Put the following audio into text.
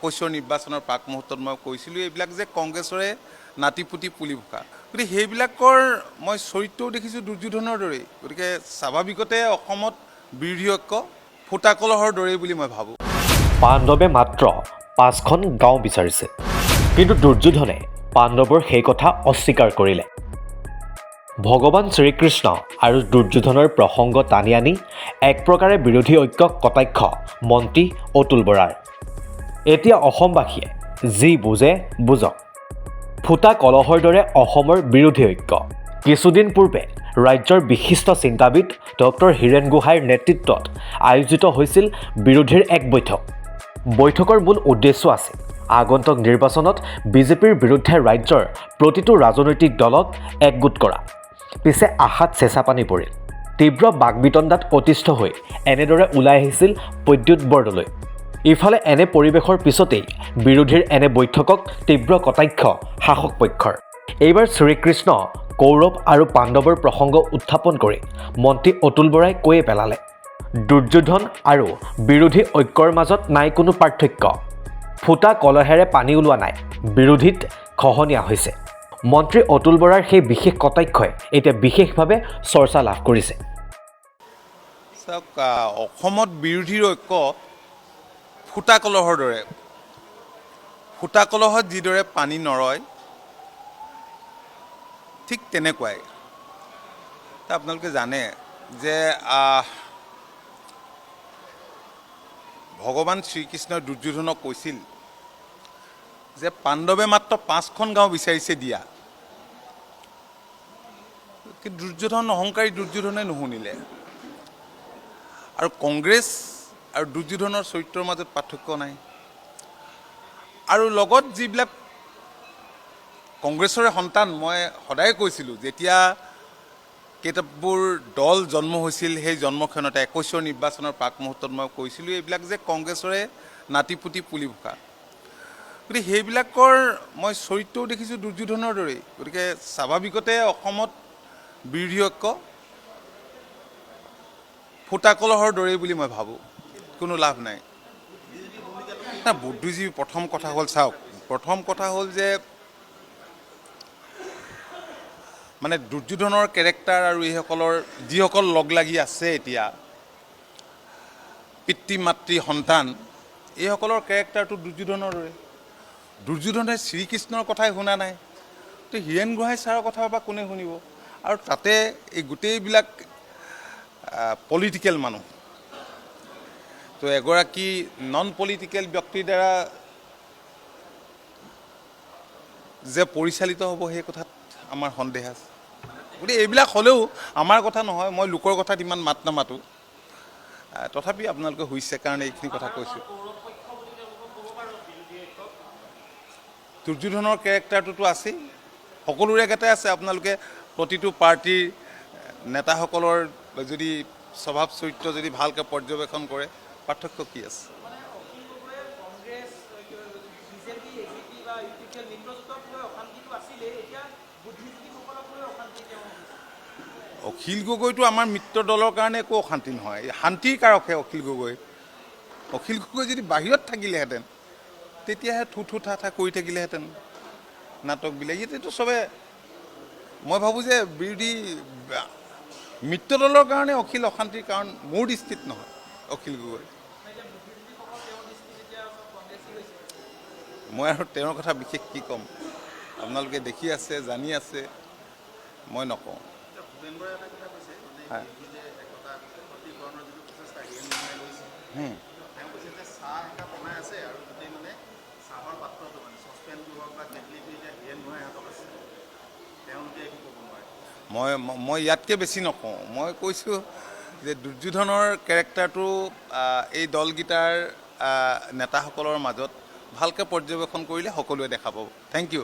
21 নিৰ্বাচনৰ প্ৰাক মুহূৰ্তত মই কৈছিলোঁ এইবিলাক যে কংগ্ৰেছৰে নাতিপুতি পুলি ভোকা গতিকে সেইবিলাকৰ মই চৰিত্ৰও দেখিছোঁ দুৰ্যোধনৰ দৰেই গতিকে স্বাভাৱিকতে অসমত বিৰোধী ঐক্য ফুটা কলহৰ দৰেই বুলি মই ভাবোঁ পাণ্ডৱে মাত্ৰ 5খন গাঁও বিচাৰিছে কিন্তু দুৰ্যোধনে পাণ্ডৱৰ সেই কথা অস্বীকাৰ কৰিলে ভগৱান শ্ৰীকৃষ্ণ আৰু দুৰ্যোধনৰ প্ৰসংগ টানি আনি এক প্ৰকাৰে বিৰোধী ঐক্যক কটাক্ষ মন্ত্ৰী অতুল বৰাৰ এতিয়া অসমবাসীয়ে যি বুজে বুজক ফুটা কলহৰ দৰে অসমৰ বিৰোধী ঐক্য কিছুদিন পূৰ্বে ৰাজ্যৰ বিশিষ্ট চিন্তাবিদ ডক্টৰ হীৰেণ গোহাঁইৰ নেতৃত্বত আয়োজিত হৈছিল বিৰোধীৰ এক বৈঠকৰ মূল উদ্দেশ্য আছিল আগন্তুক নিৰ্বাচনত বিজেপিৰ বিৰুদ্ধে ৰাজ্যৰ প্ৰতিটো ৰাজনৈতিক দলক একগোট কৰা পিছে আহাত চেঁচা পানী পৰিল তীব্ৰ বাকবিতণ্ডাত অতিষ্ঠ হৈ এনেদৰে ওলাই আহিছিল প্ৰদ্যুৎ বৰদলৈ ইফালে এনে পৰিৱেশৰ পিছতেই বিৰোধীৰ এনে বৈঠকক তীব্ৰ কটাক্ষ শাসক পক্ষৰ এইবাৰ শ্ৰীকৃষ্ণ কৌৰৱ আৰু পাণ্ডৱৰ প্ৰসংগ উত্থাপন কৰি মন্ত্ৰী অতুল বৰাই কৈয়ে পেলালে দুৰ্যোধন আৰু বিৰোধী ঐক্যৰ মাজত নাই কোনো পাৰ্থক্য ফুটা কলহেৰে পানী ওলোৱা নাই বিৰোধীত খহনীয়া হৈছে মন্ত্ৰী অতুল বৰাৰ সেই বিশেষ কটাক্ষই এতিয়া বিশেষভাৱে চৰ্চা লাভ কৰিছে অসমত বিৰোধীৰ ঐক্য ফুটা কলহৰ দৰে ফুটা কলহত যিদৰে পানী নৰয় ঠিক তেনেকুৱাই আপোনালোকে জানে যে ভগৱান শ্ৰীকৃষ্ণই দুৰ্যোধনক কৈছিল যে পাণ্ডৱে মাত্ৰ 5খন গাঁও বিচাৰিছে দিয়া কিন্তু দুৰ্যোধন অহংকাৰী দুৰ্যোধনে নুশুনিলে আৰু কংগ্ৰেছ আৰু দুৰ্যোধনৰ চৰিত্ৰৰ মাজত পাৰ্থক্য নাই আৰু লগত যিবিলাক কংগ্ৰেছৰে সন্তান মই সদায় কৈছিলোঁ যেতিয়া কেইটাবোৰ দল জন্ম হৈছিল সেই জন্মক্ষণতে 21 নিৰ্বাচনৰ প্ৰাক মুহূৰ্তত মই কৈছিলোঁ এইবিলাক যে কংগ্ৰেছৰে নাতিপুতি পুলি ভোকা গতিকে সেইবিলাকৰ মই চৰিত্ৰও দেখিছোঁ দুৰ্যোধনৰ দৰেই গতিকে স্বাভাৱিকতে অসমত বিৰোধী ঐক্য ফুটা কলহৰ দৰেই বুলি মই ভাবোঁ কোনো লাভ নাই বুদ্ধিজীৱী প্ৰথম কথা হ'ল চাওক প্ৰথম কথা হ'ল যে মানে দুৰ্যোধনৰ কেৰেক্টাৰ আৰু এইসকলৰ যিসকল লগ লাগি আছে এতিয়া পিতৃ মাতৃ সন্তান এইসকলৰ কেৰেক্টাৰটো দুৰ্যোধনৰ দৰে দুৰ্যোধনে শ্ৰীকৃষ্ণৰ কথাই শুনা নাই তো হীৰেণ গোহাঁই ছাৰৰ কথা বা কোনে শুনিব আৰু তাতে এই গোটেইবিলাক পলিটিকেল মানুহ তো এগৰাকী নন পলিটিকেল ব্যক্তিৰ দ্বাৰা যে পৰিচালিত হ'ব সেই কথাত আমাৰ সন্দেহ আছে গতিকে এইবিলাক হ'লেও আমাৰ কথা নহয় মই লোকৰ কথাত ইমান মাত নামাতোঁ তথাপি আপোনালোকে হৈছে কাৰণে এইখিনি কথা কৈছোঁ দুৰ্যোধনৰ কেৰেক্টাৰটোতো আছেই সকলোৰে একেটাই আছে আপোনালোকে প্ৰতিটো পাৰ্টীৰ নেতাসকলৰ যদি স্বভাৱ চৰিত্ৰ যদি ভালকৈ পৰ্যবেক্ষণ কৰে পাৰ্থক্য কি আছে অখিল গগৈটো আমাৰ মিত্ৰ দলৰ কাৰণে একো অশান্তি নহয় শান্তিৰ কাৰকহে অখিল গগৈ যদি বাহিৰত থাকিলেহেঁতেন তেতিয়াহে থু থা কৰি থাকিলেহেঁতেন নাটকবিলাক ইয়াতেতো চবে মই ভাবোঁ যে বিৰোধী মিত্ৰ দলৰ কাৰণে অখিল অশান্তিৰ কাৰণ মোৰ দৃষ্টিত নহয় অখিল গগৈ মই আৰু তেওঁৰ কথা বিশেষ কি ক'ম আপোনালোকে দেখি আছে জানি আছে মই নকওঁ মই ইয়াতকৈ বেছি নকওঁ মই কৈছোঁ যে দুৰ্যোধনৰ কেৰেক্টাৰটো এই দলকেইটাৰ নেতাসকলৰ মাজত ভালকৈ পৰ্যবেক্ষণ কৰিলে সকলোৱে দেখা পাব থেংক ইউ